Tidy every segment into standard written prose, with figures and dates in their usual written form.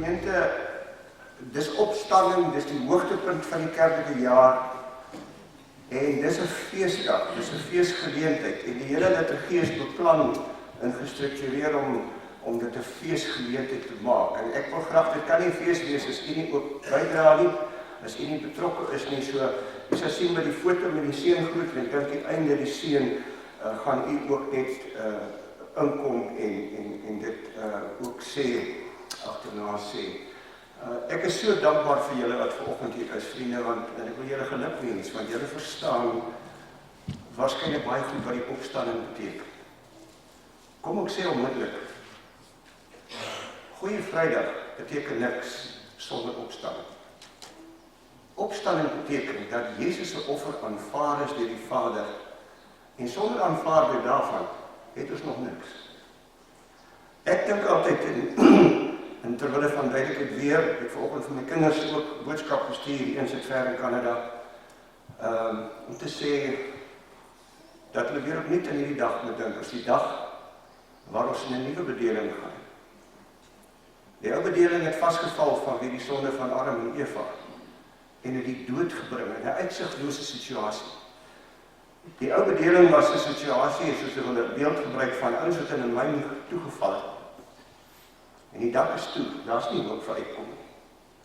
Gemeente, dis opstanding, dis die hoogtepunt van die kerklike jaar, en dis 'n feesdag, dis 'n feesgeleentheid, en die hele liturgie is beplan en gestruktureer om dit 'n feesgeleentheid te maak. En ek wil graag, dit kan nie 'n fees wees as u nie ook bydra nie, as u nie betrokke is nie, so u sal sien met die foto met die seëngroet, en ek dink die einde die seën gaan u ook net inkom en dit ook sê, agterna sê. Ek is so dankbaar vir julle wat vanoggend hier is, vriende, want ek wil julle geluk wens, want julle verstaan waarskynlik baie goed wat die opstanding beteken. Kom ek sê onmiddellik, Goeie Vrydag beteken niks sonder opstanding. Opstanding beteken dat Jesus se offer aanvaar is deur die Vader, en sonder aanvaarding daarvan het ons nog niks. Ek dink altyd en terwille van duidelikheid weer, ek vanoggend vir my kinders ook boodskap gestuur, een sit ver in Kanada, om te sê dat hulle weer opnuut in hierdie dag moet dink, as die dag waar ons in 'n nuwe bedeling gaan. Die ou bedeling het vasgeval van wie die sonde van Adam en Eva en het die dood gebring in 'n uitsiglose situasie. Die ou bedeling was 'n situasie, soos hulle 'n beeld gebruik van ouens wat in 'n myn toegeval het. En die dak is toe, daar's nie hoop vir uitkom nie,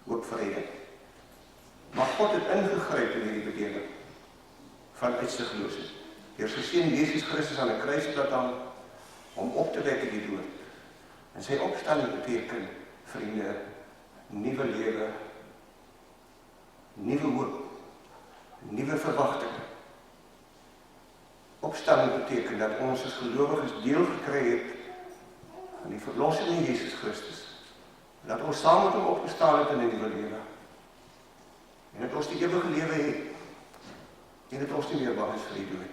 hoop vir redding. Maar God het ingegryp in hierdie bedeling van uitsigloosheid. Deur sy seun Jesus Christus aan 'n kruisblad hang om op te wek uit die dood. En sy opstanding beteken, vriende, nuwe lewe, nuwe hoop, nuwe verwagting. Opstanding beteken dat ons as gelowiges deel gekry het van die verlossing in Jesus Christus, dat ons saam met hom opgestaan het in 'n nuwe lewe, en dat ons die ewige lewe het, en dat ons nie meer bang is vir die dood.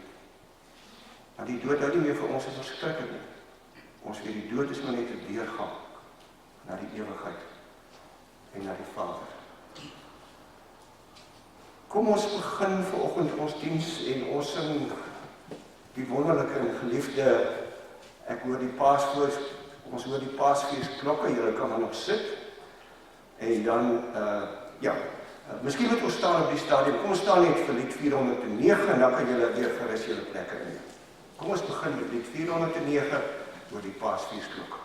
Want die dood hou nie meer vir ons as verskrikkend nie. Ons weet die dood is maar net 'n deurgang na die ewigheid en na die Vader. Kom ons begin vanoggend ons diens en ons sing die wonderlike en geliefde, ek hoor die Paasvoors, ons hoor die Paasfees klokke, julle kan maar nog sit, en dan, miskien moet ons staan op die stadium, kom ons staan net vir lied 409, en dan kan julle weer gerus julle plekke neem. Kom ons begin met lied 409, oor die Paasfeesklok.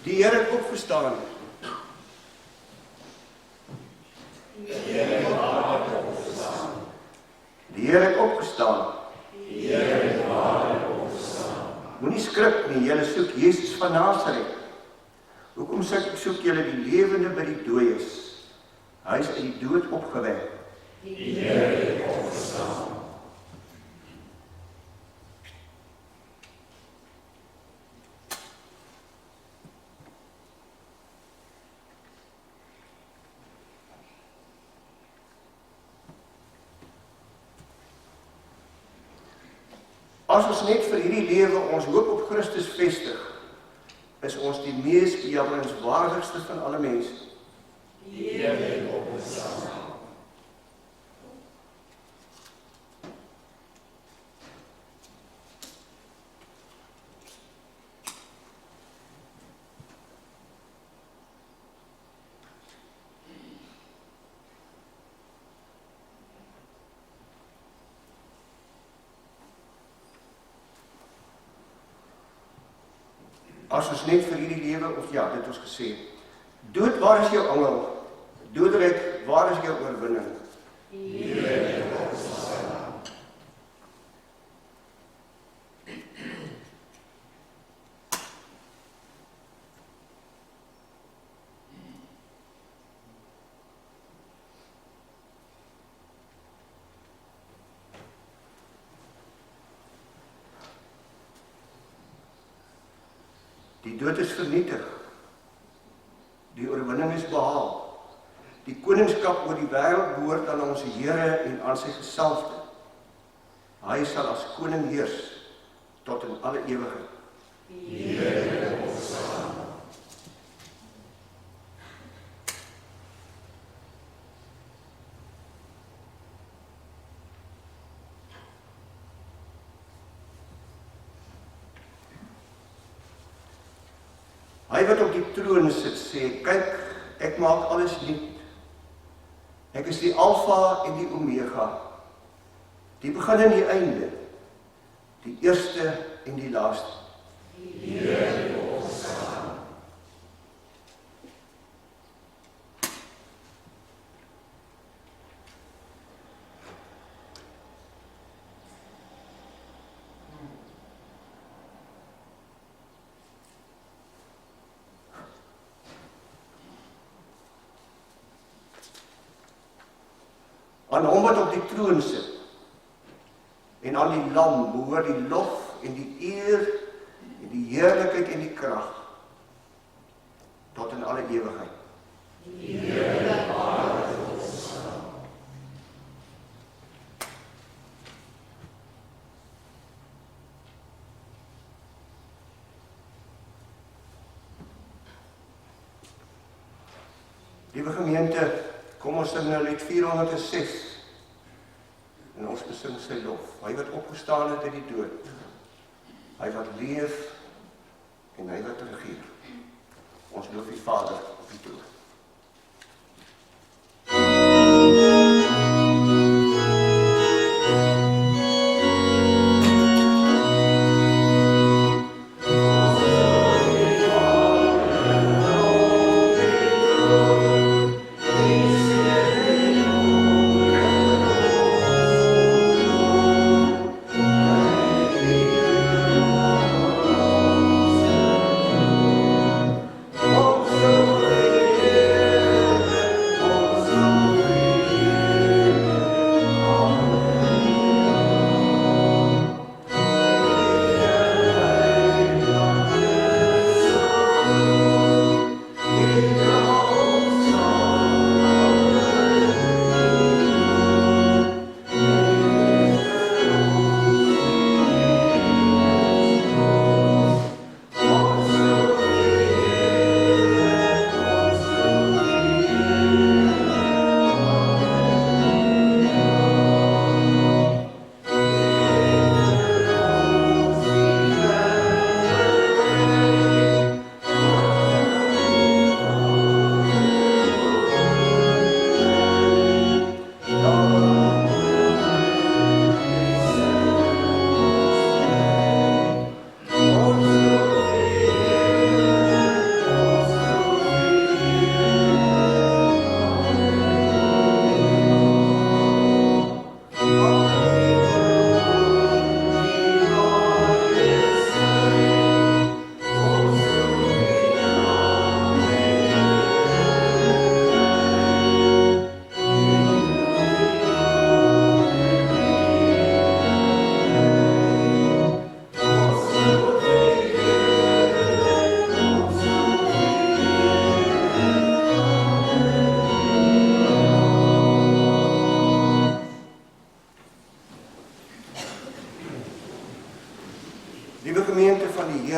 Die Here het opgestaan. Die Here het opgestaan. Die Here het opgestaan. Die Here het opgestaan. Moenie skrik nie, julle soek Jesus van Nasaret. Hoekom soek julle die lewende by die dooies? Hy is uit die dood opgewek. Die Here het opgestaan. As ons net vir hierdie lewe ons hoop op Christus vestig, is ons die mees bejammerenswaardigste van alle mense. Die Here het opgestaan. As ons net vir hierdie lewe, of ja, dit ons gesê, dood, waar is jou angel? Dodelik, waar is jou oorwinning? Die Here het opgestaan. Die dood is vernietig. Die oorwinning is behaal. Die koningskap oor die wêreld behoort aan ons Here en aan sy gesalfde. Hy sal as koning heers tot in alle ewigheid. Die Here het opgestaan. Hy wat op die troon sit sê, kyk, ek maak alles nuut. Ek is die Alfa en die Omega, die begin en die einde, die eerste en die laaste. Die Here het opgestaan. Aan hom wat op die troon sit, en aan die lam behoort die lof en die eer en die heerlikheid en die krag tot in alle ewigheid. Die Here het opgestaan. Liewe gemeente, kom ons sing nou lied 406 en ons besing sy lof. Hy wat opgestaan het uit die dood, hy wat leef en hy wat regeer. Ons loof die Vader op die troon. Oh, so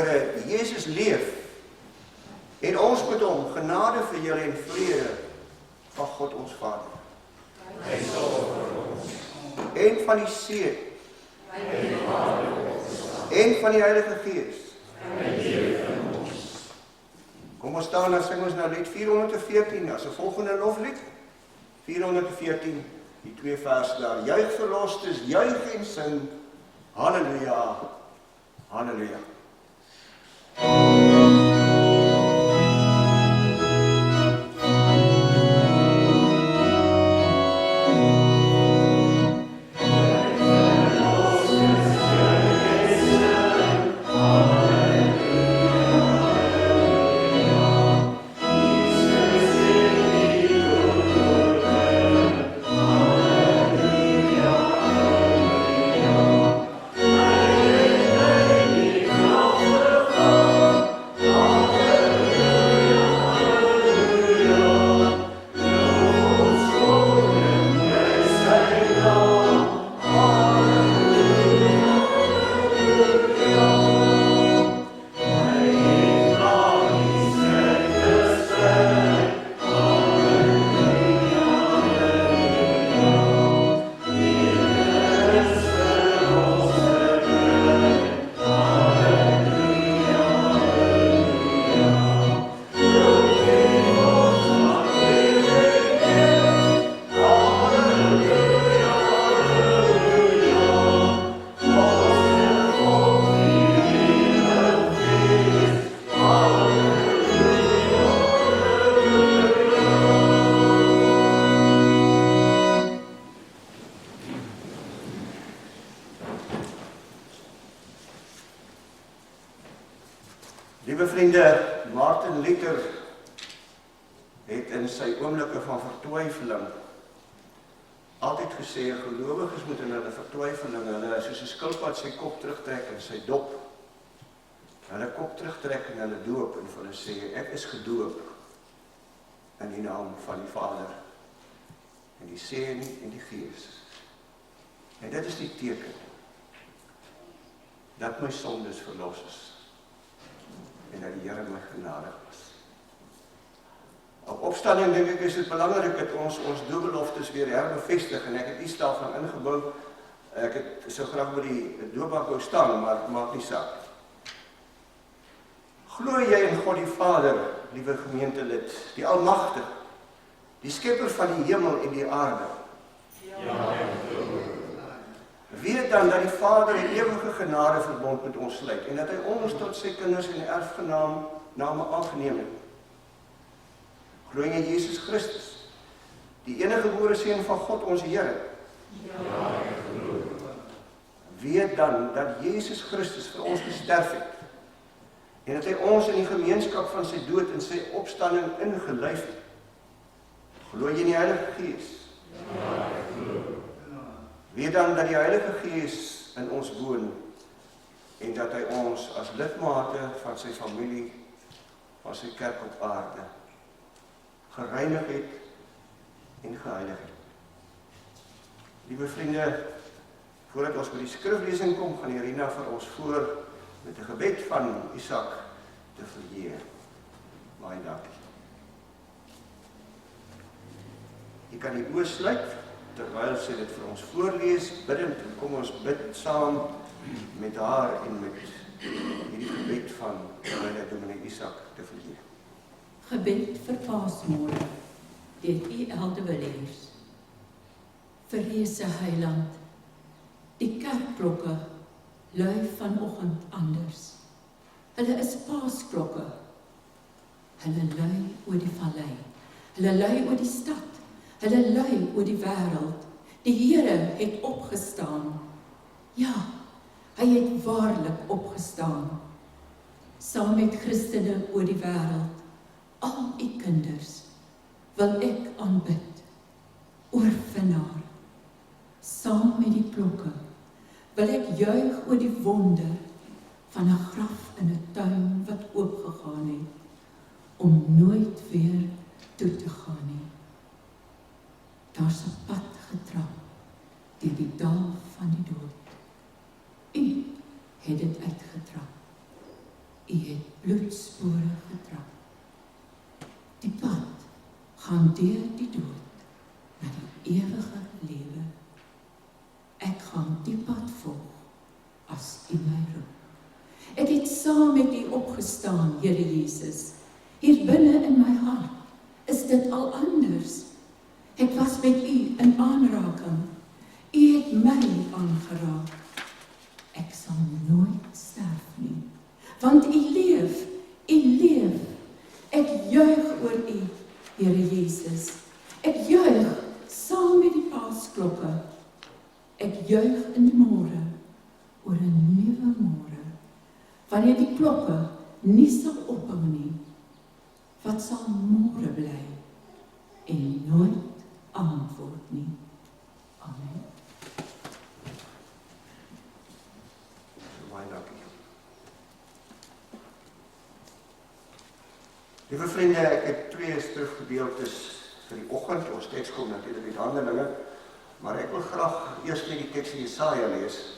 Here Jesus leef, en ons met hom genade vir julle en vrede van God ons Vader. Hy sal vir ons En van die Seun, en die Vader en van die Heilige Gees. hy leef in ons. Kom ons staan en sing ons nou lied 414 as 'n volgende loflied. 414, die 2 vers daar. Juig verlostes, juig en sing. Halleluja, halleluja. Liewe vriende, Martin Luther het in sy oomblikke van vertwyfeling altyd gesê, gelowiges moet in hulle vertwyfeling, hulle soos 'n skilpad sy kop terugtrek en sy dop, hulle kop terugtrek en hulle doop en vir hulle sê, ek is gedoop in die naam van die Vader en die Seun en die Gees. En dit is die teken dat my sondes verlos is en dat die Here my genadig was. Op opstanding dink ek is dit belangrik dat ons doopbeloftes weer herbevestig en ek het iets daarvan ingebou. Ek het so graag by die doopbank wou staan, maar het maak nie saak. Glo jy in God die Vader, liewe gemeentelid, die Almagtige, die Skepper van die hemel en die aarde? Ja, ek glo. Weet dan dat die Vader 'n ewige genadeverbond met ons sluit en dat hy ons tot sy kinders en erfgename aangeneem het. Glo jy in Jesus Christus, die enige gebore Seun van God ons Here? Ja, ek glo. Weet dan dat Jesus Christus vir ons gesterf het en dat hy ons in die gemeenskap van sy dood en sy opstanding ingelyf het. Glo jy in die Heilige Gees? Ja, ek glo. Weet dan dat die Heilige Gees in ons woon en dat hy ons as lidmate van sy familie, van sy kerk op aarde, gereinig het en geheilig het. Liewe vriende, voordat ons by die skriflesing kom, gaan Irina vir ons voor met 'n gebed van Isak te verheer. Baie dankie. Jy kan die oë sluit terwyl sy dit vir ons voorlees, bidend, en kom ons bid saam met haar en met hierdie gebed van Dominee Isak te verheer. Gebed vir Paasmôre deur E.L. de Villiers. Verreese Heiland, die kerkklokke lui vanoggend anders. Hulle is Paasklokke. Hulle lui oor die vallei. Hulle lui oor die stad. Hulle lui oor die wêreld. Die Here het opgestaan. Ja, hy het waarlik opgestaan. Saam met Christene oor die wêreld. Al u kinders wil ek aanbid, oorwinnaar. Saam met die klokke wil ek juig oor die wonder van 'n graf in 'n tuin wat oopgegaan het, om nooit weer toe te gaan nie. Daar's 'n pad getrap deur die dal van die dood. U het dit uitgetrap. lewe. Ek gaan die pad volg, as U my roep. Ek het saam met U opgestaan, Here Jesus. Hier binne in my hart is dit al anders. Ek was met U in aanraking. U het my aangeraak. Ek sal nooit sterf nie, want U leef, U leef. Ek juig oor U, Here Jesus. Ek juig saam met die paasklokke. Ek juig in die môre oor 'n nuwe môre. Wanneer die klokke nie sal ophou nie, wat sal môre bly en nooit antwoord nie. Amen. Baie dankie. Liewe vriende, ek het 2 skrifgedeeltes vir die oggend. Ons teks kom natuurlik uit Handelinge, maar ek wil graag eers net die teks in Jesaja lees.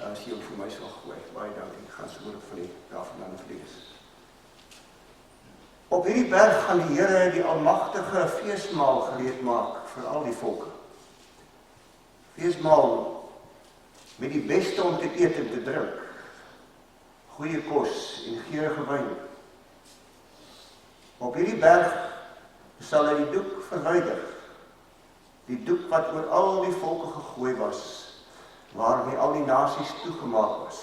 As jy hom vir my sal gooi. Baie dankie. Ek gaan sommer van die daarvandaan lees. Op hierdie berg gaan die Here die almagtige feesmaal gereed maak vir al die volke. Feesmaal met die beste om te eet en te drink, goeie kos en geurende wyn. Op hierdie berg sal hy die doek verwyder, die doek wat oor al die volke gegooi was, waarmee al die nasies toegemaak was.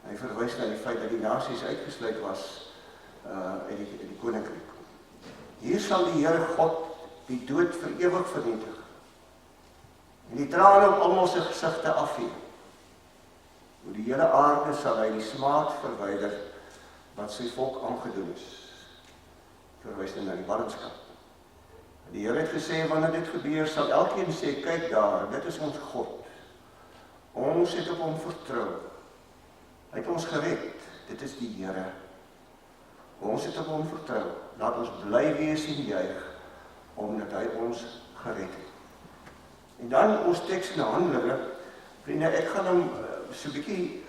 Hy verwys na die feit dat die nasies uitgesluit was uit die koninkryk. Hier sal die Here God die dood vir ewig vernietig en die trane op almal se gesigte afvee. Oor die hele aarde sal hy die smaad verwyder wat sy volk aangedoen is. Verwys na die ballingskap. Die Here het gesê, wanneer dit gebeur, sal elkeen sê, kyk daar, dit is ons God. Ons het op hom vertrou. Hy het ons gered, dit is die Here. Ons het op hom vertrou. Laat ons bly wees en juig, omdat hy ons gered het. En dan ons teks in Handelinge, vriende, ek gaan hom so 'n bietjie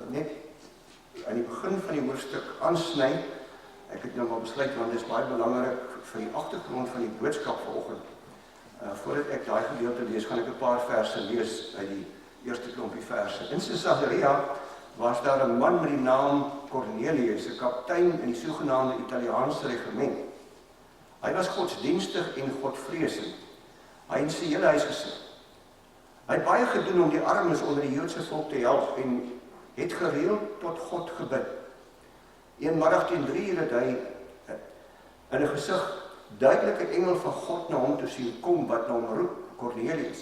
net aan die begin van die hoofstuk aansny. Ek het nou maar besluit, want dit is baie belangrik vir die agtergrond van die boodskap vanoggend. Voordat ek daai gedeelte lees, gaan ek 'n paar verse lees uit die eerste klompie verse. In Caesarea was daar 'n man met die naam Cornelius, 'n kaptein in die sogenaamde Italiaanse regiment. Hy was godsdienstig en godvreesend. Hy en sy hele huisgesin. Hy het baie gedoen om die armes onder die Joodse volk te help en het gereeld tot God gebid. Eenmiddag teen 3 uur het hy in 'n gesig duidelike engel van God na hom toe sien kom wat na hom roep, Cornelius.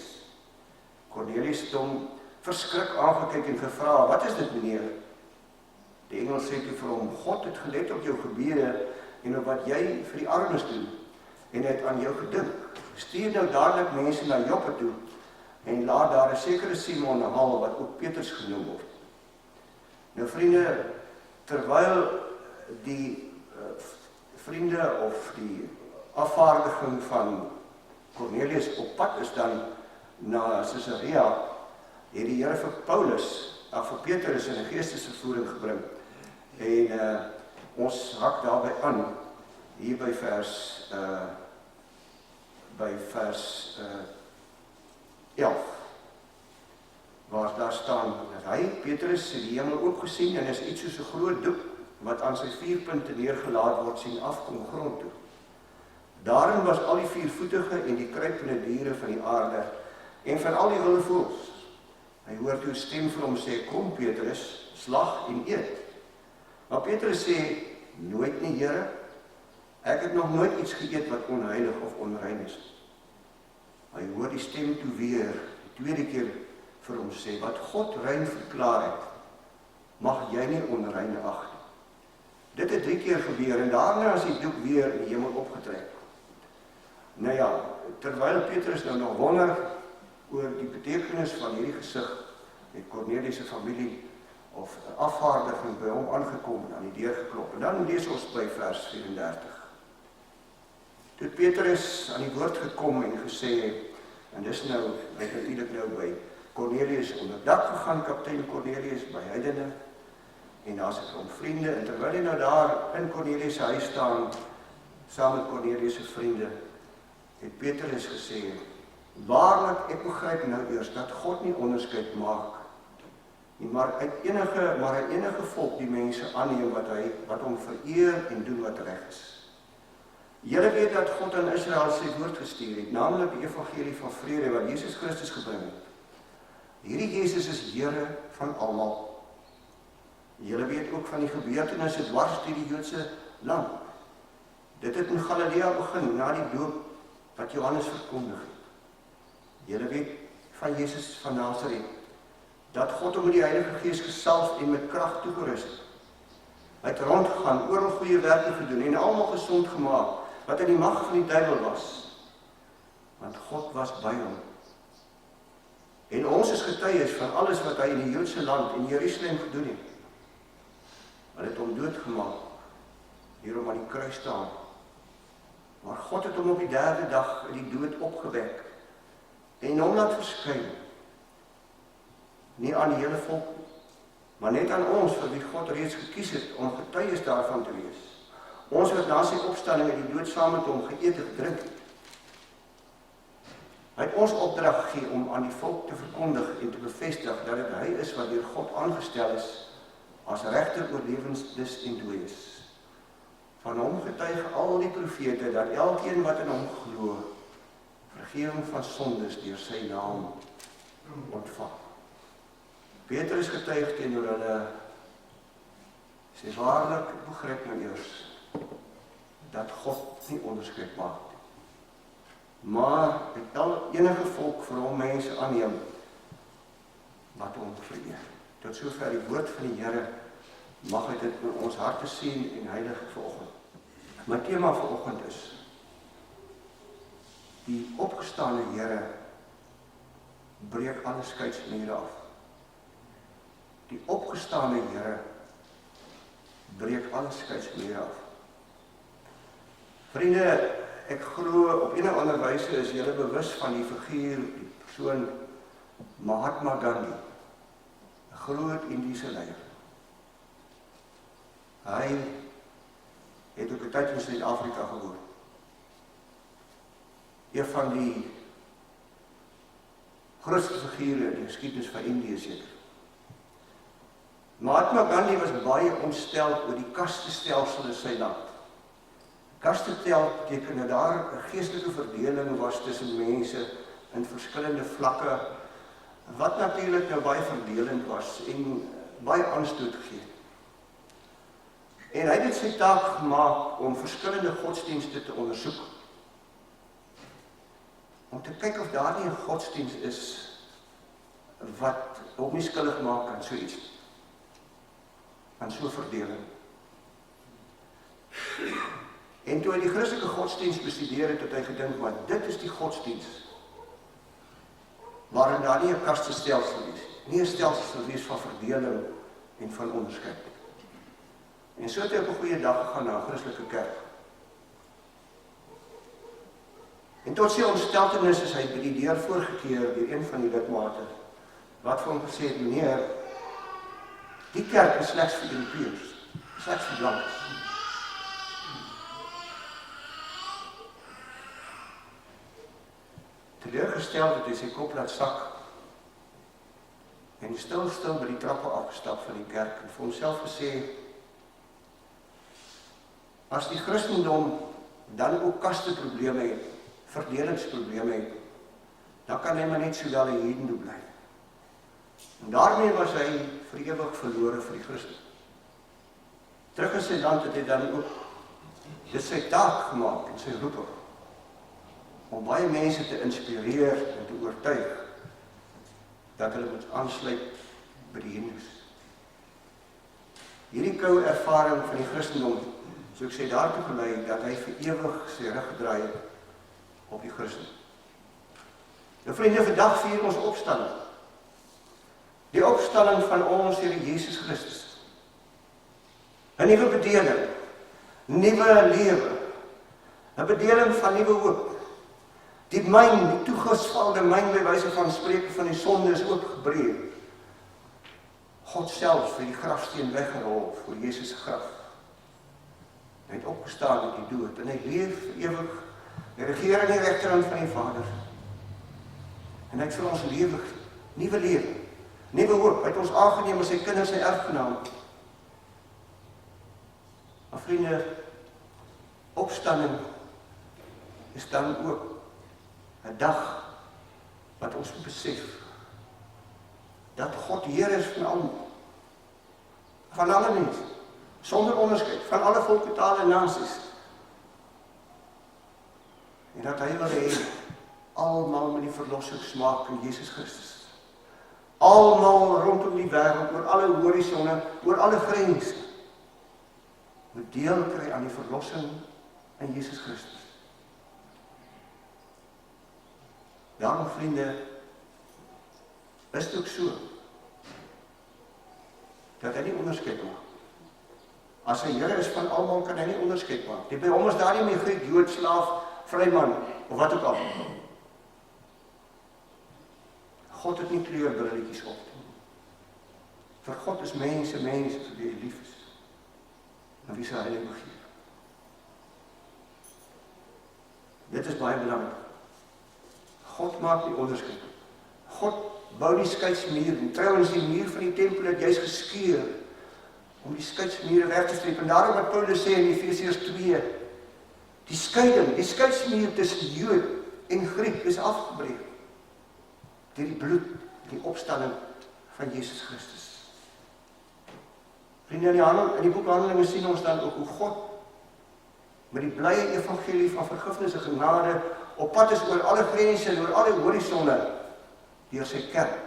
Cornelius het hom verskrik aangekyk en gevra, wat is dit meneer? Die engel sê toe vir hom, God het gelet op jou gebede en op wat jy vir die armes doen en het aan jou gedink. Stuur nou dadelik mense na Joppe toe en laat daar 'n sekere Simon haal wat ook Petrus genoem word. Nou vriende, terwyl die vriende of die afvaardiging van Cornelius op pad is dan na Caesarea, het die Here vir vir Petrus in 'n geestesvervoering gebring. En ons hak daarby aan, hier by vers 11, waar daar staan, dat hy, Petrus, het die hemel ook gesien en is iets soos 'n groot doek, wat aan sy 4 punte neergelaat word, sien afkom grond toe. Daarin was al die 4-voetige en die kruipende diere van die aarde, en van al die wilde voëls. Hy hoor toe 'n stem vir hom sê, kom Petrus, slag en eet. Maar Petrus sê, nooit nie Here, ek het nog nooit iets geëet wat onheilig of onrein is. Hy hoor die stem toe weer, die tweede keer vir hom sê, wat God rein verklaar het, mag jy nie onrein ag nie. Dit het 3 keer gebeur en daarna is die doek weer in die hemel opgetrek. Nou ja, terwyl Petrus nou nog wonder oor die betekenis van hierdie gesig, het Cornelius se familie of afvaardiging by hom aangekom en aan die deur geklop. En dan lees ons by vers 34. Toe Petrus aan die woord gekom en gesê, en dis nou, hy het natuurlik nou by Cornelius onder dak gegaan, kaptein Cornelius, by heidene, en daar is 'n klomp vriende, en terwyl hy nou daar in Cornelius se huis staan, saam met Cornelius se vriende, het Petrus gesê, Waarlik, ek begryp nou eers dat God nie onderskeid maak nie, maar uit enige volk die mense aanneem wat hom vereer en doen wat reg is. Julle weet dat God aan Israel sy woord gestuur het, naamlik die evangelie van vrede wat Jesus Christus gebring het. Hierdie Jesus is Here van almal. Julle weet ook van die gebeurtenisse dwars deur die Joodse land. Dit het in Galilea begin, na die doop wat Johannes verkondig het. Julle weet van Jesus van Nasaret, dat God hom met die Heilige Gees gesalf en met krag toegerus het. Hy het rondgegaan, oral goeie werke gedoen en almal gesond gemaak, wat in die mag van die duiwel was. Want God was by hom. En ons is getuies van alles wat hy in die Joodse land en Jerusalem gedoen het. Hulle het hom doodgemaak, hierom aan die kruis staan. Maar God het hom op die 3de dag uit die dood opgewek en hom laat verskyn. Nie aan die hele volk, maar net aan ons vir wie God reeds gekies het om getuies daarvan te wees. Ons wat na sy opstanding uit die dood saam met hom geëet en gedrink het. Hy het ons opdrag gegee om aan die volk te verkondig en te bevestig dat dit hy is wat deur God aangestel is as regter oor lewens, dis en dooies. Van hom getuig al die profete dat elkeen wat in hom glo, vergifnis van sondes deur sy naam ontvang. Petrus getuig teenoor hulle, sê waarlik, ek begryp nou eers, dat God nie onderskeid maak nie. Maar met enige volk vir hom mense aanneem, wat hom vereer. Tot sover die woord van die Here, mag hy dit in ons harte sien en heilig vanoggend. My tema vanoggend is, die opgestane Here breek alle skeidsmure af. Die opgestane Here breek alle skeidsmure af. Vriende, ek glo op een of ander wyse is julle bewus van die figuur, die persoon Mahatma Gandhi, 'n groot Indiese leier. Hy het ook 'n tyd in Suid-Afrika gewoon. Een van die grootste figure in die geskiedenis van Indië seker. Mahatma Gandhi was baie ontstel oor die kastestelsel in sy land. Kastestelsel beteken dat daar 'n geestelike verdeling was tussen mense in verskillende vlakke, wat natuurlik nou baie verdelend was en baie aanstoot gegee. En hy het dit sy taak gemaak om verskillende godsdienste te ondersoek. Om te kyk of daar nie 'n godsdienst is wat hom nie skuldig maak aan so iets, aan so verdeling. En toe hy die Christelike godsdienst bestudeer het, het hy gedink, maar dit is die godsdienst waarin daar nie 'n kastestelsel is, nie 'n stelsel sal wees van verdeling en van onderskeid. En so het hy op 'n goeie dag gegaan na 'n Christelike kerk. En tot sy ontsteltenis is hy by die deur voorgekeer deur een van die lidmate, wat vir hom gesê het, meneer, die kerk is slegs vir Europeërs, slegs vir blankes. Teleurgesteld het hy sy kop laat sak en stil by die trappe afgestap van die kerk en vir homself gesê, as die Christendom dan ook kasteprobleme het, verdelingsprobleme het, dan kan hy maar net so wel 'n Hindoe bly. En daarmee was hy vir ewig verlore vir die Christen. Terug in sy land het hy dan ook dit sy taak gemaak en sy roeping, om baie mense te inspireer en te oortuig dat hulle moet aansluit by die Hindoes. Hierdie koue ervaring van die Christendom, so ek sê daartoe gelei dat hy vir ewig sy rug gedraai het op die Christen. Nou vriende, vandag vier ons opstanding. Die opstanding van ons Here Jesus Christus. 'n nuwe bedeling, nuwe lewe, 'n bedeling van nuwe hoop. Die myn, die toegesvalde myn by wyse van Spreuke van die sonde is oopgebreek. God self vir die grafsteen weggerol voor Jesus se graf. Hy het opgestaan uit die dood en hy leef vir ewig. Hy regeer aan die regterhand van die Vader. En hy het vir ons lewe, nuwe lewe, nuwe hoop. Hy het ons aangeneem as sy kinders, sy erfgenaam. Maar vriende, opstanding is dan ook 'n dag wat ons moet besef dat God Heer is van almal, van alle mense, sonder onderskeid, van alle volke, tale en nasies. En dat hy wil hê almal met die verlossing smaak in Jesus Christus. Almal rondom die wêreld, oor alle horisonne, oor alle grense, moet deel kry aan die verlossing in Jesus Christus. Daarom, vriende, is dit ook so, dat hy nie onderskeid maak. As hy Here is van almal, kan hy nie onderskeid maak. By hom is daar nie meer Griek, Jood, slaaf, vryman, of wat ook al. God het nie kleurbrilletjies op. Vir God is mense, vir wie hy lief is. En wie sy heilig begeer. Dit is baie belangrik. God maak die onderskeid. God bou die skeidsmuur, en trouwens die muur van die tempel het juist geskeur, om die skeidsmure weg te streep. En daarom wat Paulus sê in Efesiërs 2, die scheiding, die skeidsmuur tussen Jood en Griek is afgebreek, deur die bloed, die opstanding van Jesus Christus. Vriende, in die boek Handelinge sien ons dan ook hoe God met die blye evangelie van vergifnis en genade op pad is oor alle grense en oor alle horisonne deur sy kerk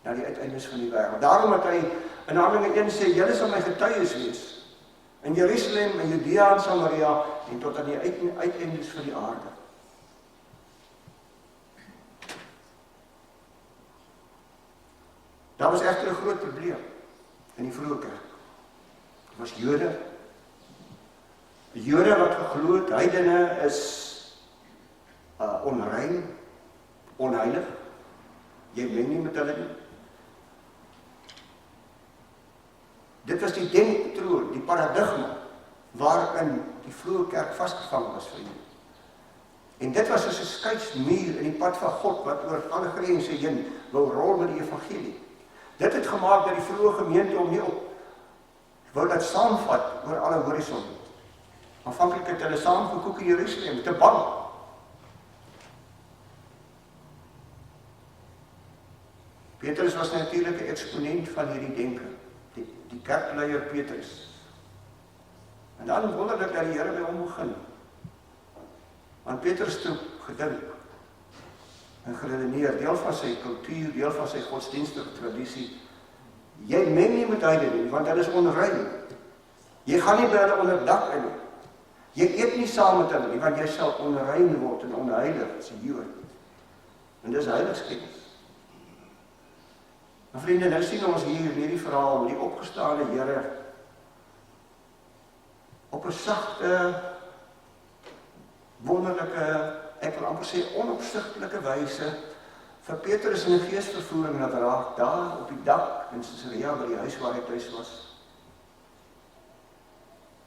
na die uiteindes van die wêreld. Daarom het hy in Handelinge 1 sê, julle sal my getuies wees in Jerusalem, in Judea en Samaria en tot aan die uiteindes van die aarde. Daar was egter 'n groot probleem in die vroeë kerk. Dit was Jode wat geglo het, heidene is onrein, onheilig. Jy meng nie met hulle nie. Dit was die denkpatroon, die paradigma waarin die vroeë kerk vasgevang was vir jou. En dit was soos 'n skeidsmuur in die pad van God wat oor alle grense heen wou rol met die evangelie. Dit het gemaak dat die vroeë gemeente om nie op wou dat saamvat oor alle horizon. Aanvanklik het hulle saamgekoek in Jerusalem, te bang. Petrus was natuurlik 'n eksponent van hierdie denke, die kerkleier Petrus. En dan wonderlik dat die Here by hom begin. Want Petrus het gedink en geredeneer, deel van sy kultuur, deel van sy godsdienstige tradisie. Jy meng nie met heidene nie, want hulle is onrein. Jy gaan nie by hulle onder dak in nie. Jy eet nie saam met hulle nie, want jy sal onrein word en onheilig as 'n Jood. En dis heiligskennis. Maar vriende, nou sien ons hier in hierdie verhaal met die opgestane Here op 'n sagte, wonderlike, ek wil amper sê onopsigtelike wyse vir Petrus in 'n geesvervoering laat raak daar op die dak in Caesarea by die huis waar hy tuis was.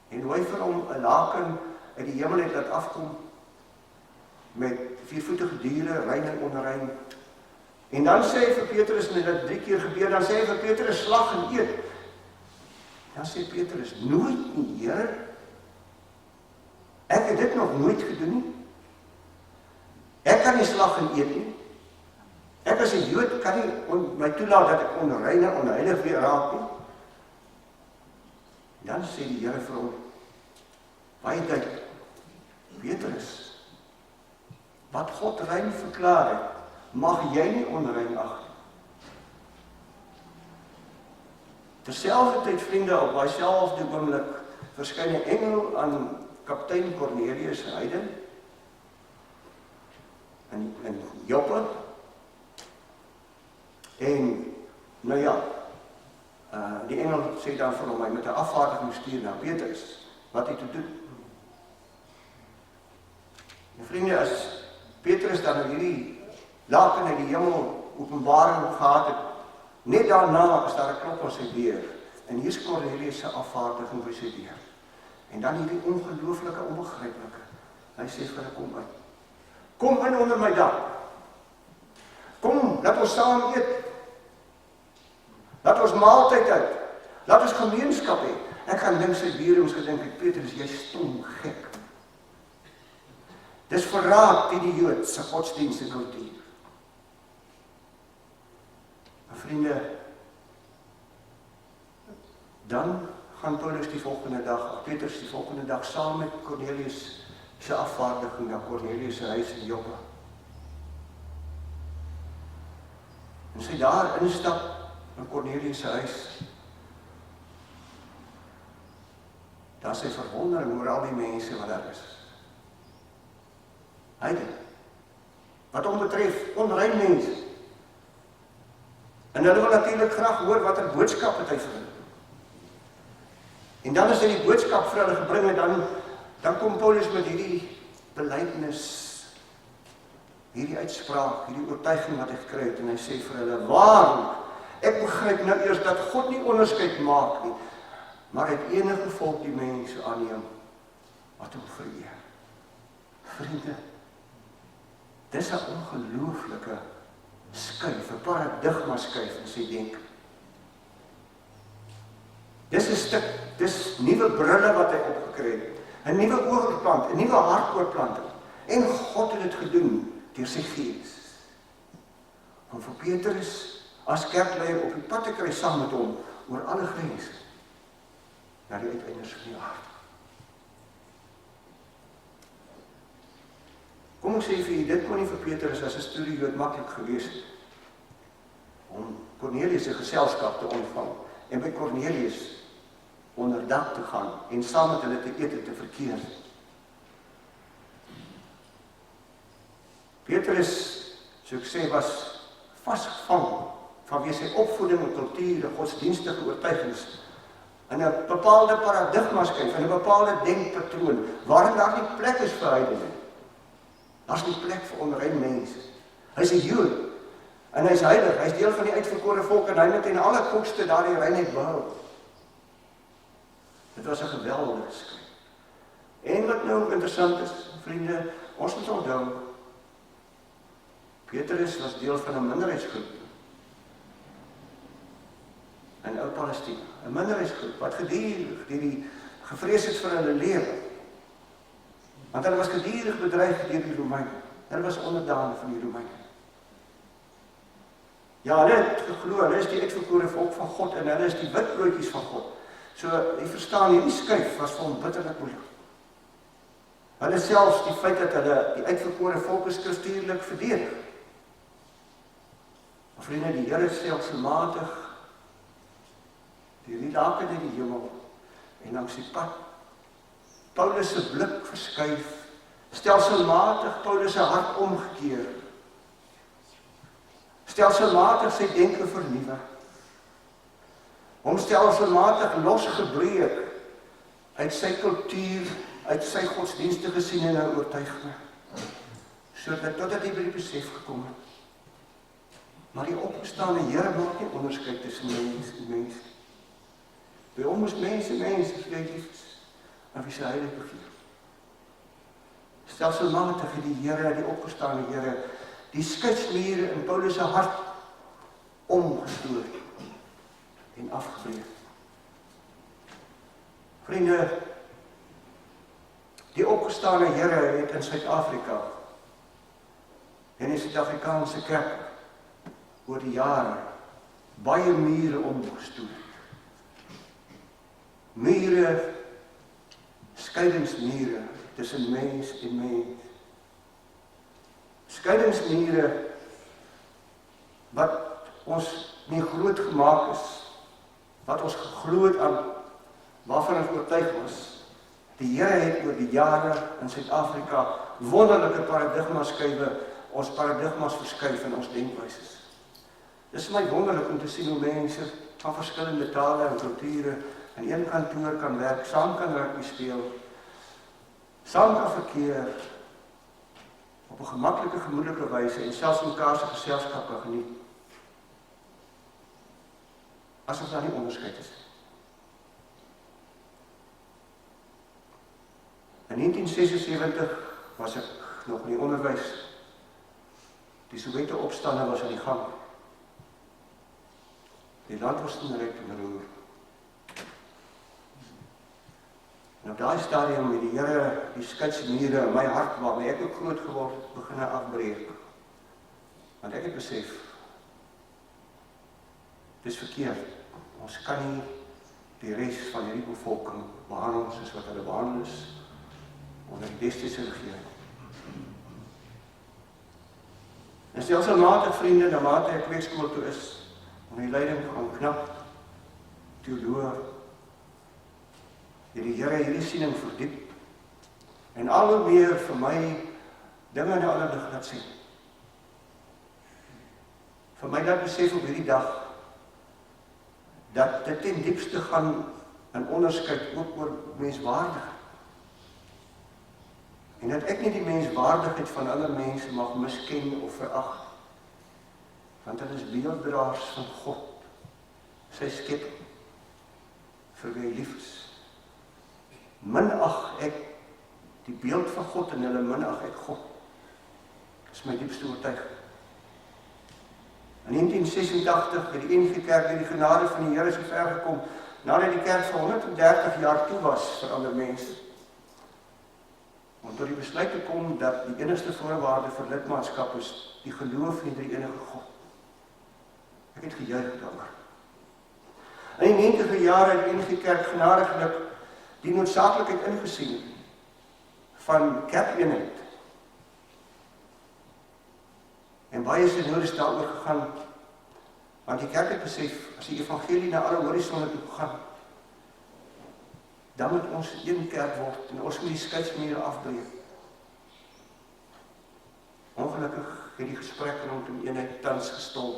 En hoe hy vir hom 'n laken uit die hemel het laat afkom met viervoetige diere, rein en onrein. En dan sê hy vir Petrus, en dit 3 keer gebeur, dan sê hy vir Petrus, slag en eet. Dan sê Petrus, nooit nie, Here. Ek het dit nog nooit gedoen nie. Ek kan nie slag en eet nie. Ek as 'n Jood kan nie my toelaat dat ek onrein en onheilig weer raak nie. Dan sê die Here vir hom, baie duidelik, Petrus, wat God rein verklaar het, mag jy nie onrein ag nie. Terselfdertyd, vriende, op daai selfde oomblik verskyn 'n engel aan kaptein Cornelius, 'n heiden, in Joppe. En, nou ja, die engel sê dan vir hom, hy met 'n afvaardiging stuur na Petrus, wat hy te doen. En vriende, as Petrus dan hierdie laken uit die hemel openbaring gehad het, net daarna is daar 'n klop aan sy deur. En hier is Cornelius se afvaardiging by sy deur. En dan hierdie ongelooflike, onbegryplike. Hy sê vir hulle, kom in. Kom in onder my dak. Kom, laat ons saam eet. Laat ons maaltyd uit. Laat ons gemeenskap hê. Ek gaan dink sy bure ons gedink, Petrus, jy stom gek. Dis verraad teen die Joodse godsdienst en kultuur. Maar vriende, dan gaan Paulus die volgende dag, Petrus die volgende dag, saam met Cornelius se afvaardiging na Cornelius se huis in Joppe. En sy daar instap in Cornelius se huis, daar sy verwondering oor al die mense wat daar is. Heiden, wat hom betref, onrein mense. En hulle wil natuurlik graag hoor wat 'n boodskap het hy vir hulle. En dan as hy die boodskap vir hulle gebring het, dan kom Paulus met hierdie belydenis, hierdie uitspraak, hierdie oortuiging wat hy gekry het, en hy sê vir hulle, waarom? Ek begryp nou eers dat God nie onderskeid maak nie, maar het enige volk die mense aanneem wat hom vereer. Vriende, dis 'n ongelooflike skuif, 'n paradigma skuif in sy denke. Dis 'n stuk, dis nuwe brille wat hy opgekry het, 'n nuwe oogplant, 'n nuwe hartoortplanting. En God het dit gedoen deur sy Gees. Om vir Petrus as kerkleier op die pad te kry saam met hom oor alle grense na die uiteindes van die aarde. Kom ek sê vir u, dit kon nie vir Petrus as 'n studiejood maklik gewees het om Cornelius se geselskap te ontvang en by Cornelius onder dak te gaan en saam met hulle te eet en te verkeer. Petrus, so ek sê, was vasgevang vanweë sy opvoeding en kultuur, godsdienstige oortuigings in 'n bepaalde paradigma skuif, in 'n bepaalde denkpatroon, waarin daar nie plek is vir heidene. Daar's nie plek vir onrein mense. Hy's 'n Jood en hy's heilig, hy's deel van die uitverkore volk en hy moet in alle koste daardie reinheid behou. Dit was 'n geweldige skuif. En wat nou interessant is, vriende, ons moet onthou, Petrus was deel van 'n minderheidsgroep in Oud-Palestina, 'n minderheidsgroep wat gedurig deur die gevrees het vir hulle lewe. Want hulle was gedurig bedreig deur die Romeine. Hulle was onderdane van die Romeine. Ja, hulle het geglo, hulle is die uitverkore volk van God en hulle is die witbroodjies van God. So, jy verstaan, hierdie skuif was vir hom bitterlik moeilik. Hulle selfs die feit dat hulle die uitverkore volk is kultuurlik verdedig. Maar vriende, die Here stelselmatig die riedake in die hemel en langs die pad Paulus se blik verskuif, stelselmatig Paulus se hart omgekeer, stelselmatig sy denke vernuwe, hom stelselmatig losgebreek uit sy kultuur, uit sy godsdienstige siene en oortuigings, sodat totdat hy by die besef gekom het. Maar die opgestane Here maak nie onderskeid tussen mens en mens. By hom is mense, liefdes, en wie sy heilig begeer. Stelselmatig het die Here, die opgestane Here, die skeidsmure in Paulus se hart omgestoot en afgebreek. Vriende, die opgestane Here het in Suid-Afrika en in die Suid-Afrikaanse kerk oor die jare baie mure omgestoot. Mure, skeidingsmure tussen mens en mens. Skeidingsmure wat ons nie groot gemaak is, wat ons geglo het aan, waarvan ons oortuig was. Die Here het oor die jare in Suid-Afrika wonderlike paradigmaskuiwe, ons paradigmas verskuif in ons denkwyses. Dis my wonderlik om te sien hoe mense van verskillende tale en kulture in een kantoor kan werk, saam kan rugby speel, saam kan verkeer, op 'n gemaklike, gemoedelike wyse en selfs mekaar se geselskap kan geniet. Asof daar nie onderskeid is. In 1976 was ek nog in die onderwys Die Soweto opstande was aan die gang. Die land was in rep en roer. En op daai stadium het die Here die skeidsmure in my hart waarmee ek ook groot geword begin afbreek. Want ek het besef, dis verkeerd. Ons kan nie die res van hierdie bevolking behandel soos wat hulle behandel is onder die Westerse regering. En stelselmatig, vriende, naarmate ek kweekskool toe is, onder die leiding van Knap, teoloog, het die Here hierdie siening verdiep, en al hoe meer vir my dinge in die ander lig laat sien. Vir my dat besef op hierdie dag, dat dit ten diepste gaan in onderskeid ook oor menswaardigheid. En dat ek nie die menswaardigheid van ander mense mag misken of verag, want hulle is beelddraers van God, sy skepping, vir wie hy lief is. Minag ek die beeld van God en hulle minag ek God. Dit is my diepste oortuiging. In 1986 het die NG Kerk deur die genade van die Here so ver gekom, nadat die kerk vir 130 jaar toe was vir ander mense, om tot die besluit te kom dat die enigste voorwaarde vir lidmaatskap is die geloof in die enige God. Ek het gejuig daaroor. In die 90e jare het die NG Kerk genadiglik die noodsaaklikheid ingesien van kerkeenheid. En baie synodes daaroor gegaan, want die kerk het besef, as die evangelie na alle horisonne toe gaan, dan moet ons een kerk word, en ons moet die skeidsmure afbreek. Ongelukkig het die gesprek rondom eenheid tans gestol.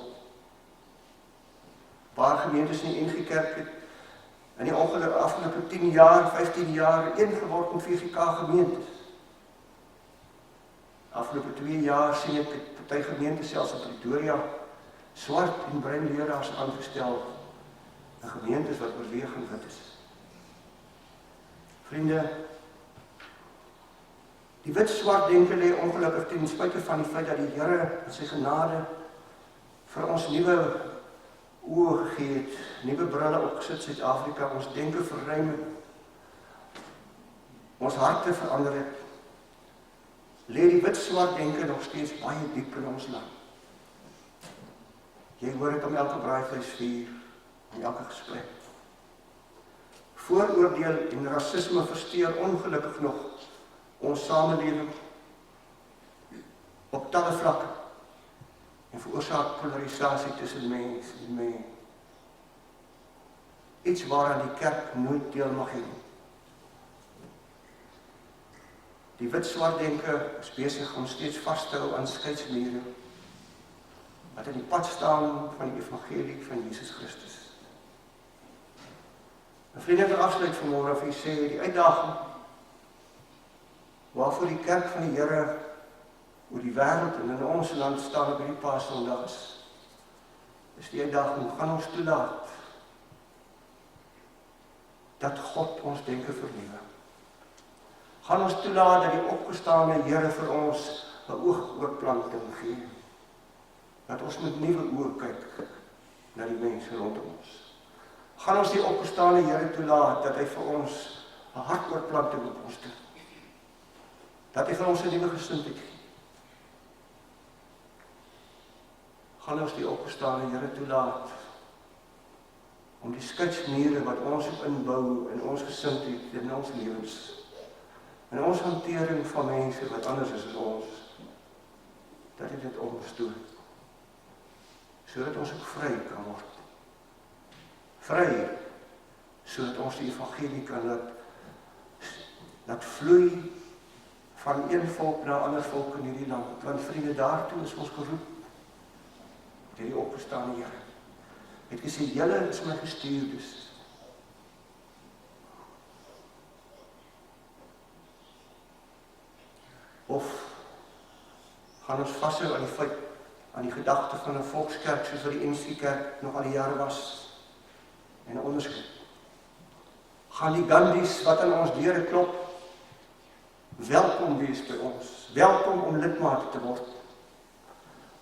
Paar gemeentes in die NG Kerk het in die afgelope 10 jaar, 15 jaar, een geword met VGK gemeentes. Afgelope 2 jaar sien ek party gemeente selfs in Pretoria swart en bruin leraars aangestel in gemeentes wat oorwegend wit is. Vriende, die wit-swart denke lê ongelukkig ten spyte van die feit dat die Here in sy genade vir ons nuwe oë gegee het, nuwe brille opgesit Suid-Afrika, ons denke verruim het, ons harte verander het. Lê die wit-swart denke nog steeds baie diep in ons land. Jy hoor dit om elke braaivleisvuur, in elke gesprek. Vooroordeel en rasisme versteur ongelukkig nog ons samelewing op talle vlakke en veroorsaak polarisasie tussen mens en mens. Iets waaraan die kerk nooit deel mag hê. Die wit-swart denke is besig om steeds vas te hou aan skeidsmure wat in die pad staan van die evangelie van Jesus Christus. En vriende, ek wil afsluit vanmôre of jy sê, die uitdaging waarvoor die kerk van die Here oor die wêreld en in ons land staan op hierdie Paasondag is die uitdaging, gaan ons toelaat dat God ons denke vernuwe. Gaan ons toelaat dat die opgestane Here vir ons 'n oogoorplanting gee. Dat ons met nuwe oë kyk na die mense rondom ons. Gaan ons die opgestane Here toelaat dat hy vir ons 'n hartoorplanting op ons doen. Dat hy vir ons 'n nuwe gesindheid gee. Gaan ons die opgestane Here toelaat om die skeidsmure wat ons inbou in ons gesindheid in ons lewens, in ons hantering van mense wat anders is as ons, dat hy dit omstoot, sodat ons ook vry kan word. Vry, sodat ons die evangelie kan laat vloei van een volk na ander volk in hierdie land. Want vriende, daartoe is ons geroep deur die opgestane Here. Het gesê, julle is my gestuurdes. Of gaan ons vashou aan die feit, aan die gedagte van 'n volkskerk soos wat die NG Kerk nog al die jare was en 'n onderskeid. Gaan die Gandhis wat aan ons deure klop welkom wees by ons, welkom om lidmaat te word.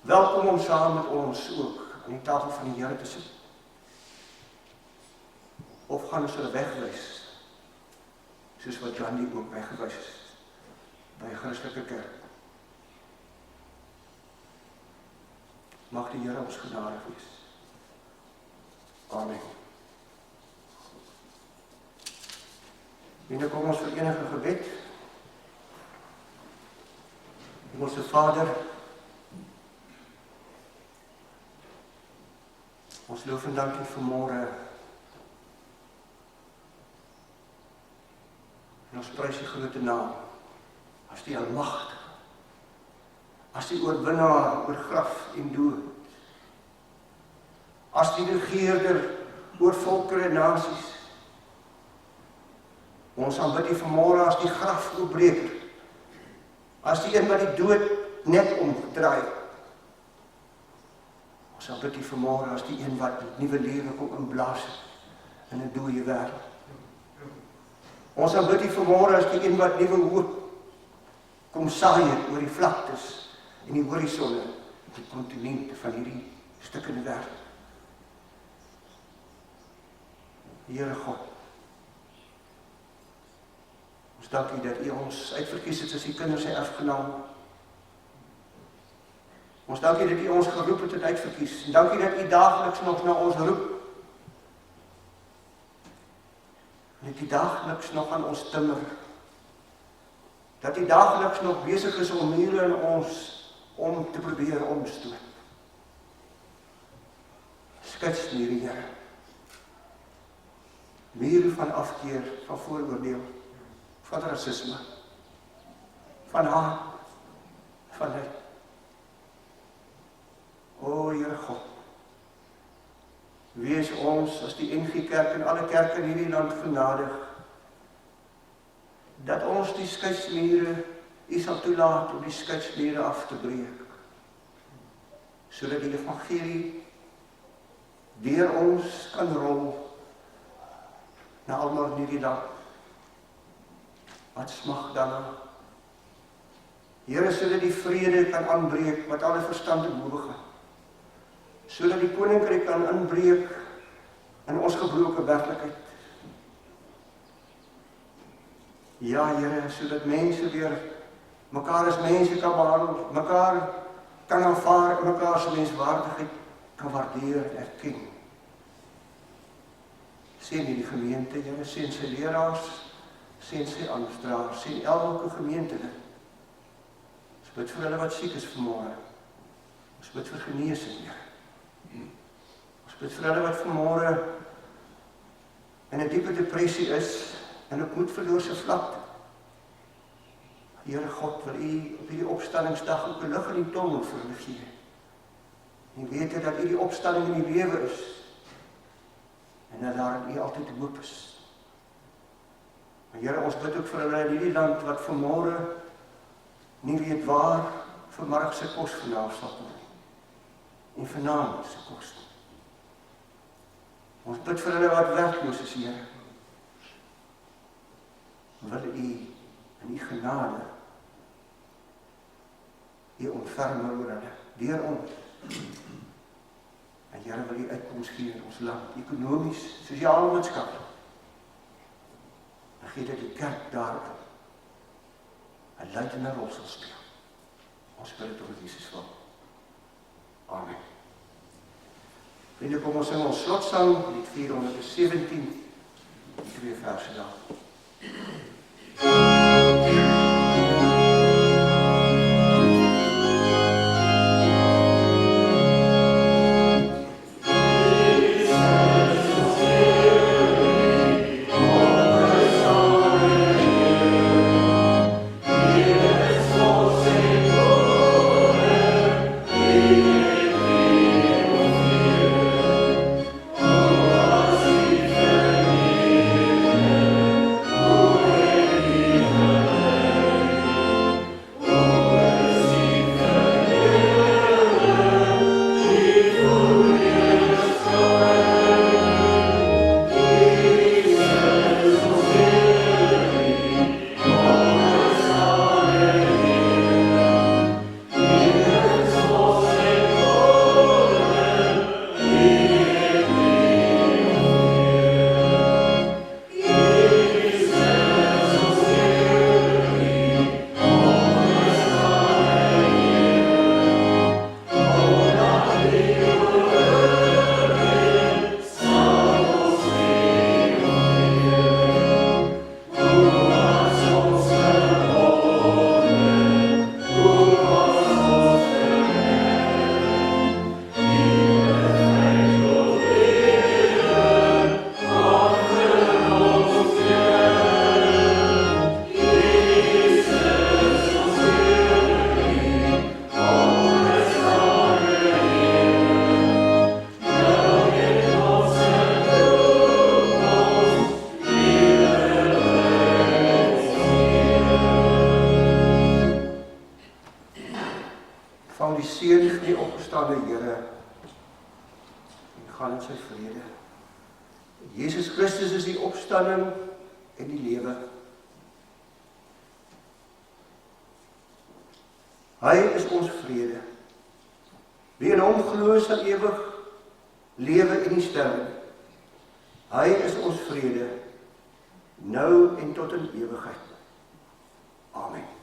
welkom om saam met ons ook aan die tafel van die Here te sit. Of gaan ons hulle wegwys, soos wat Jan die ook weggewys is, by 'n Christelike kerk. Mag die Here ons genadig wees. Amen. En kom ons verenig in gebed. Hemelse Vader, ons loof en dank U vanmôre. En ons prys U grote naam, as die Almagtige, as die oorwinnaar oor graf en dood, as die regeerder oor volkere en nasies. Ons aanbid U vanmôre as die grafoopbreker, as die een wat die dood net omgedraai. Ons aanbid U vanmôre as die een wat nuwe lewe kom inblaas in 'n dooie wêreld. Ons aanbid U vanmôre as die een wat nuwe hoop kom saai oor die vlaktes en die horisonne, die kontinente van hierdie stukkende wêreld. Here God, ons dank U dat U ons uitverkies het as U kinders en erfgename. Ons dank U dat U ons geroep het en uitverkies. En dank U dat U daagliks nog na ons roep. En dat U daagliks nog aan ons timmer. Dat U daagliks nog besig is om mure in ons om te probeer omstoot. Skutsmure, Here. Mure van afkeer, van vooroordeel, van rasisme, van haat, van lid. O Here God, wees ons as die NG Kerk en alle kerke in hierdie land genadig, dat ons die skutsmure U sal toelaat om die skutsmure af te breek, sodat die evangelie deur ons kan rol na almal in hierdie land wat smag daarna. Here, sodat die vrede kan aanbreek wat alle verstand te bowe gaan, sodat die koninkryk kan inbreek in ons gebroke werklikheid. Ja, Here, sodat mense weer mekaar as mense kan behandel, mekaar kan aanvaar en mekaar se menswaardigheid kan waardeer en erken. Seën die gemeente, Here, seën sy leraars, seën sy aandraers, seën elke gemeentelid. Ons bid vir hulle wat siek is vanmôre. Ons bid vir genesing, Here. Ons bid vir hulle wat vanmôre in 'n diepe depressie is en op moedverlose vlakte. Here God, wil U op hierdie opstandingsdag ook 'n lig in die tonnel vir hulle gee. En weet dat U die opstanding in die lewe is en dat daar in U altyd hoop is. Maar Here, ons bid ook vir hulle in hierdie land wat vanmôre nie weet waar vanmiddag se kos vanaf sal kom en vanaand se kos. Ons bid vir hulle wat werkloos is, Here. Wil U in U genade U ontferm oor hulle, deur ons. En Here, wil U uitkoms gee in ons land, ekonomies, sosiaal, maatskaplik. En gee dat die kerk daarop 'n leidende rol sal speel. Ons bid dit oor Jesus wil. Amen. Vriende, kom ons sing ons slotsang, lied 417, die 2 verse daar. Amen. opgestaane Here en gaan in sy vrede. Jesus Christus is die opstanding en die lewe. Hy is ons vrede. Wie in hom glo sal ewig lewe en nie sterwe. Hy is ons vrede, nou en tot in ewigheid. Amen.